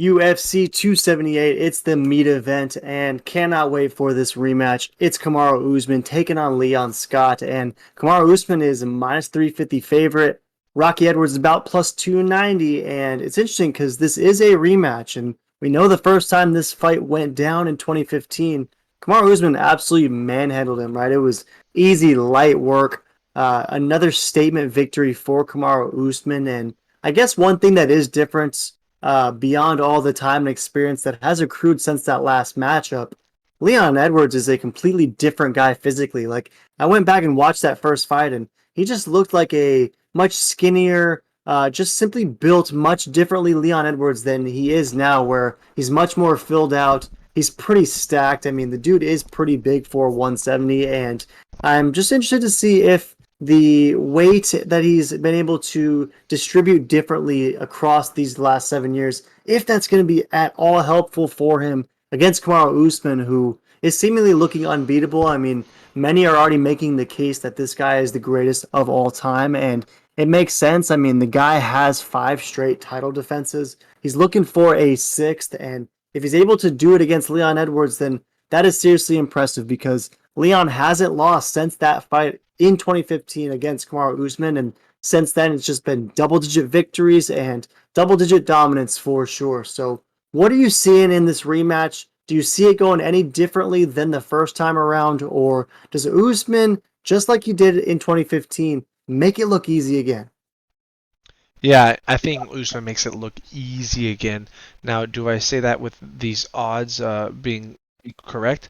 UFC 278. It's the meat event and cannot wait for this rematch. It's Kamaru Usman taking on Leon Scott, and Kamaru Usman is a minus 350 favorite. Rocky Edwards is about plus 290, and it's interesting because this is a rematch, and we know the first time this fight went down in 2015, Kamaru Usman absolutely manhandled him, right? It was easy, light work. Another statement victory for Kamaru Usman, and I guess one thing that is different beyond all the time and experience that has accrued since that last matchup, Leon Edwards is a completely different guy physically. Like, I went back and watched that first fight, and he just looked like a much skinnier, just simply built much differently Leon Edwards than he is now, where he's much more filled out. He's pretty stacked. I mean, the dude is pretty big for 170, and I'm just interested to see if the weight that he's been able to distribute differently across these last 7 years, if that's going to be at all helpful for him against Kamaru Usman, who is seemingly looking unbeatable. I mean, many are already making the case that this guy is the greatest of all time, and it makes sense. I mean, the guy has 5 straight title defenses. He's looking for a sixth, and if he's able to do it against Leon Edwards, then that is seriously impressive because Leon hasn't lost since that fight in 2015 against Kamaru Usman, and since then it's just been double-digit victories and double-digit dominance for sure. So, what are you seeing in this rematch? Do you see it going any differently than the first time around, or does Usman, just like he did in 2015, make it look easy again? Yeah, I think Usman makes it look easy again. Now, do I say that with these odds being correct?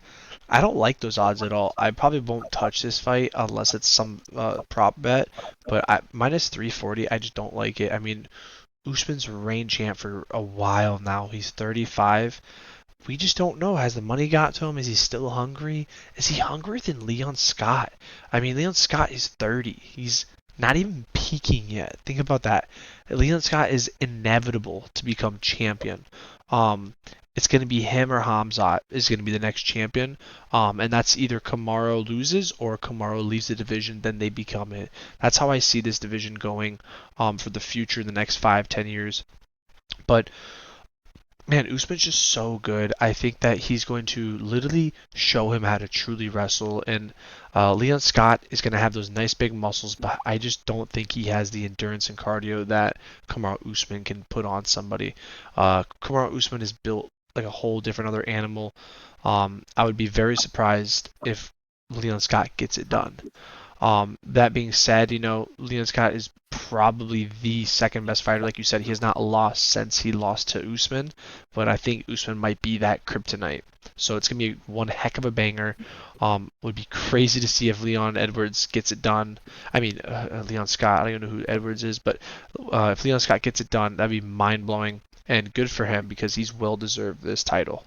I don't like those odds at all. I probably won't touch this fight unless it's some prop bet, but minus 340, I just don't like it. I mean, Usman's reign champ for a while now. He's 35. We just don't know. Has the money got to him? Is he still hungry? Is he hungrier than Leon Scott? I mean, Leon Scott is 30. He's not even peaking yet. Think about that. Leon Scott is inevitable to become champion. Um, it's going to be him or Hamzat is going to be the next champion. And that's either Kamaru loses or Kamaru leaves the division, then they become it. That's how I see this division going for the future, the next 5, 10 years. But man, Usman's just so good. I think that he's going to literally show him how to truly wrestle. And Leon Scott is going to have those nice big muscles, but I just don't think he has the endurance and cardio that Kamaru Usman can put on somebody. Kamaru Usman is built like a whole different other animal. I would be very surprised if Leon Scott gets it done. That being said, Leon Scott is probably the second best fighter. Like you said, he has not lost since he lost to Usman, but I think Usman might be that kryptonite. So it's gonna be one heck of a banger. Would be crazy to see if Leon Edwards gets it done. I mean, Leon Scott. I don't even know who Edwards is, but if Leon Scott gets it done, that'd be mind blowing and good for him because he's well deserved this title.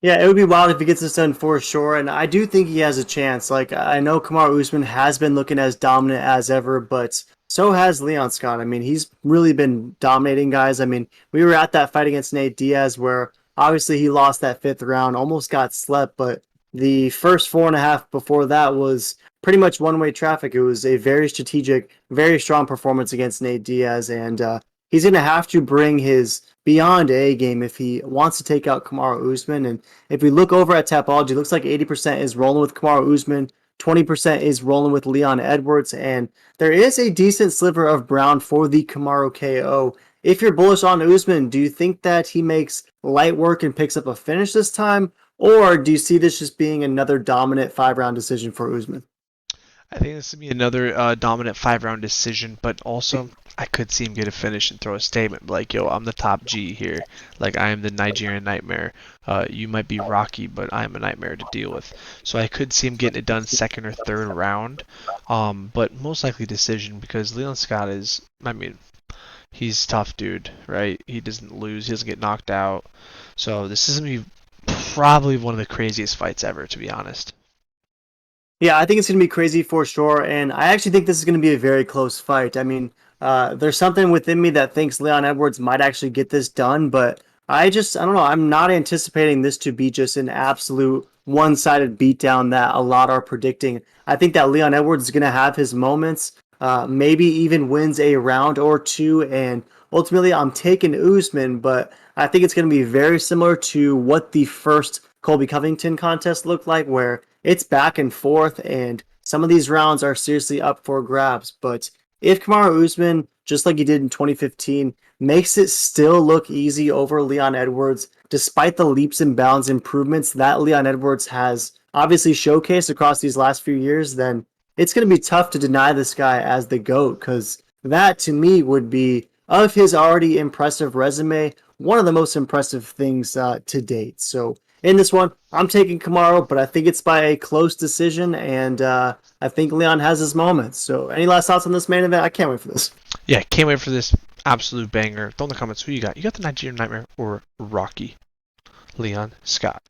Yeah, it would be wild if he gets this done for sure, and I do think he has a chance. Like, I know Kamaru Usman has been looking as dominant as ever, but so has Leon Scott. I mean, he's really been dominating guys. I mean, we were at that fight against Nate Diaz where obviously he lost that fifth round, almost got slept, but the first four and a half before that was pretty much one-way traffic. It was a very strategic, very strong performance against Nate Diaz, and he's going to have to bring his beyond A game if he wants to take out Kamaru Usman. And if we look over at Tapology, it looks like 80% is rolling with Kamaru Usman, 20% is rolling with Leon Edwards, and there is a decent sliver of brown for the Kamaru KO. If you're bullish on Usman, do you think that he makes light work and picks up a finish this time? Or do you see this just being another dominant 5 round decision for Usman? I think this would be another dominant 5 round decision, but also I could see him get a finish and throw a statement like, "Yo, I'm the top G here. Like I am the Nigerian Nightmare. You might be Rocky, but I am a nightmare to deal with." So I could see him getting it done second or third round, but most likely decision because Leon Scott is, I mean, he's tough, dude, right? He doesn't lose, he doesn't get knocked out. So this is gonna be probably one of the craziest fights ever, to be honest. Yeah, I think it's going to be crazy for sure. And I actually think this is going to be a very close fight. I mean, there's something within me that thinks Leon Edwards might actually get this done, but I don't know. I'm not anticipating this to be just an absolute one sided beatdown that a lot are predicting. I think that Leon Edwards is going to have his moments. maybe even wins a round or two. And ultimately, I'm taking Usman, but I think it's going to be very similar to what the first Colby Covington contest looked like, where it's back and forth, and some of these rounds are seriously up for grabs. But if Kamaru Usman, just like he did in 2015, makes it still look easy over Leon Edwards, despite the leaps and bounds improvements that Leon Edwards has obviously showcased across these last few years, then it's going to be tough to deny this guy as the GOAT, because that to me would be, of his already impressive resume, one of the most impressive things to date. So in this one, I'm taking Kamaru, but I think it's by a close decision, and I think Leon has his moments. So any last thoughts on this main event? I can't wait for this. Yeah, can't wait for this absolute banger. Throw in the comments who you got. You got the Nigerian Nightmare or Rocky Leon Scott?